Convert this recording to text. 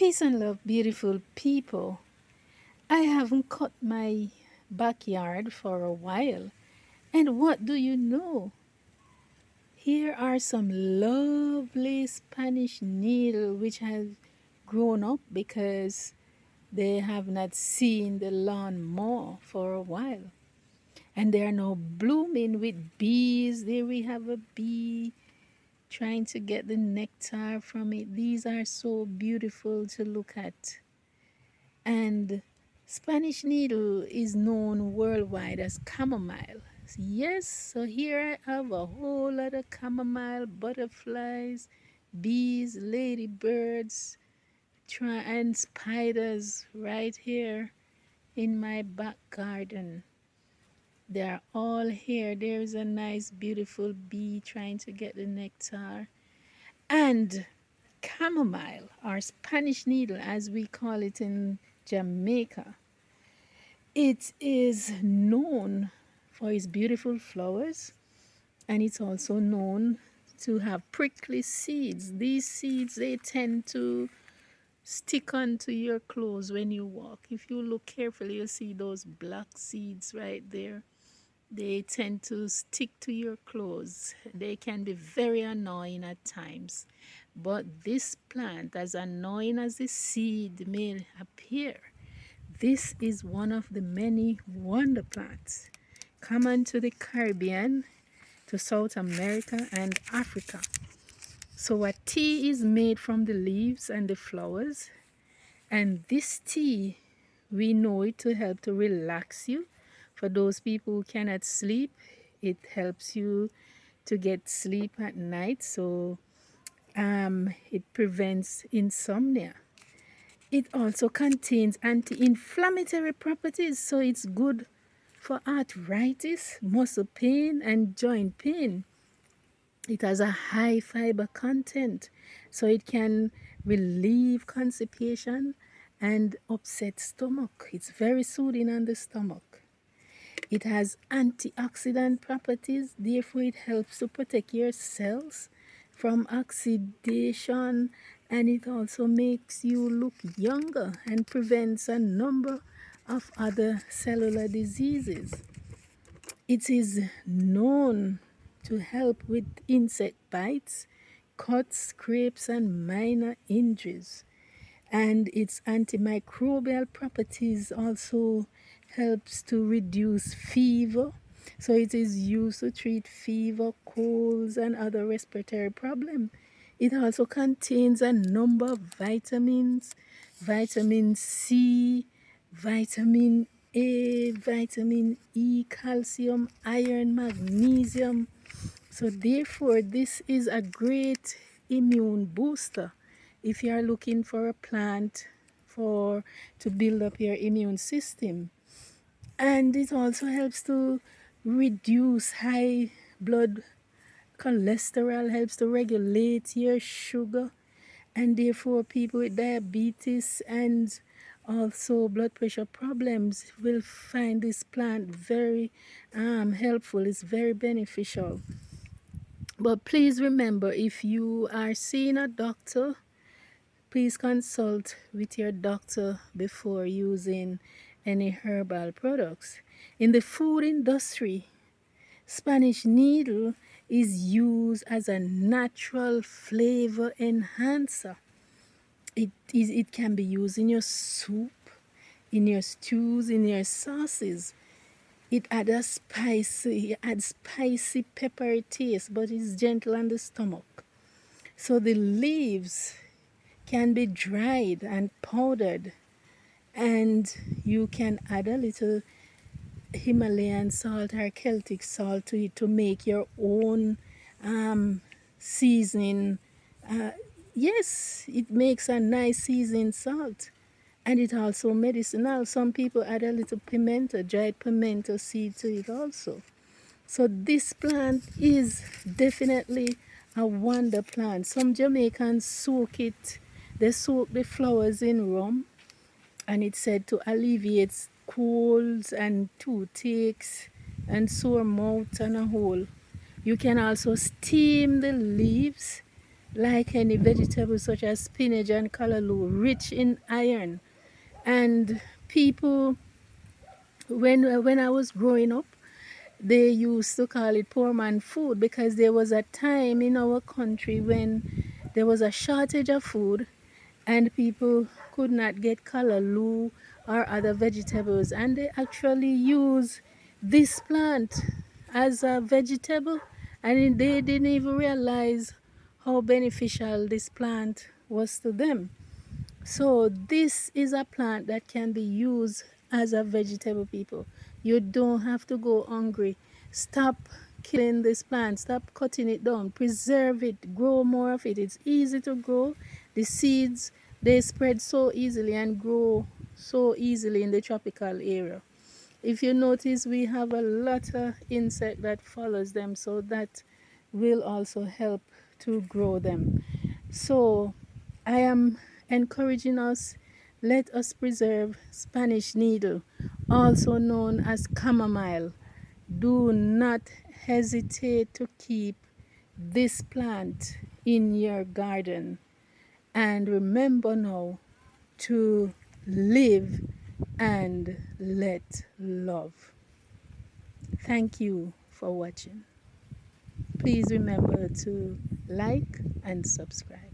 Peace and love, beautiful people. I haven't cut my backyard for a while. And what do you know? Here are some lovely Spanish needle which have grown up because they have not seen the lawn mower for a while. And they are now blooming with bees. There we have a bee trying to get the nectar from it. These are so beautiful to look at. And Spanish needle is known worldwide as chamomile. Yes, so here I have a whole lot of chamomile, butterflies, bees, ladybirds, and spiders right here in my back garden. They're all here. There's a nice, beautiful bee trying to get the nectar. And chamomile, or Spanish needle as we call it in Jamaica, it is known for its beautiful flowers, and it's also known to have prickly seeds. These seeds, they tend to stick onto your clothes when you walk. If you look carefully, you'll see those black seeds right there. They tend to stick to your clothes. They can be very annoying at times. But this plant, as annoying as the seed may appear, this is one of the many wonder plants common to the Caribbean, to South America, and Africa. So, a tea is made from the leaves and the flowers, and this tea, we know it to help to relax you. For those people who cannot sleep, it helps you to get sleep at night. So, it prevents insomnia. It also contains anti-inflammatory properties, so it's good for arthritis, muscle pain, and joint pain. It has a high fiber content, so it can relieve constipation and upset stomach. It's very soothing on the stomach. It has antioxidant properties, therefore it helps to protect your cells from oxidation, and it also makes you look younger and prevents a number of other cellular diseases. It is known to help with insect bites, cuts, scrapes, and minor injuries. And its antimicrobial properties also helps to reduce fever. So it is used to treat fever, colds, and other respiratory problems. It also contains a number of vitamins, vitamin C, vitamin A, vitamin E, calcium, iron, magnesium. So therefore, this is a great immune booster if you are looking for a plant for to build up your immune system. And it also helps to reduce high blood cholesterol, helps to regulate your sugar, and therefore people with diabetes and also blood pressure problems will find this plant very helpful. It's very beneficial. But please remember, if you are seeing a doctor, please consult with your doctor before using any herbal products. In the food industry, Spanish needle is used as a natural flavor enhancer. It can be used in your soup, in your stews, in your sauces. It adds spicy peppery taste, but it's gentle on the stomach. So the leaves can be dried and powdered, and you can add a little Himalayan salt or Celtic salt to it to make your own seasoning. Yes, it makes a nice seasoned salt, and it also medicinal. Some people add a little pimento, dried pimento seed to it also. So this plant is definitely a wonder plant. Some Jamaicans soak it. They soak the flowers in rum, and it's said to alleviate colds and toothaches and sore mouth and a whole. You can also steam the leaves like any vegetables such as spinach and callaloo, rich in iron. And people, when I was growing up, they used to call it poor man food because there was a time in our country when there was a shortage of food and people could not get callaloo or other vegetables, and they actually use this plant as a vegetable, and they didn't even realize how beneficial this plant was to them. So this is a plant that can be used as a vegetable, people. You don't have to go hungry. Stop killing this plant. Stop cutting it down. Preserve it. Grow more of it. It's easy to grow. The seeds, they spread so easily and grow so easily in the tropical area. If you notice, we have a lot of insect that follows them, so that will also help to grow them. So I am encouraging us, let us preserve Spanish needle, also known as chamomile. Do not hesitate to keep this plant in your garden. And remember now to live and let love. Thank you for watching. Please remember to like and subscribe.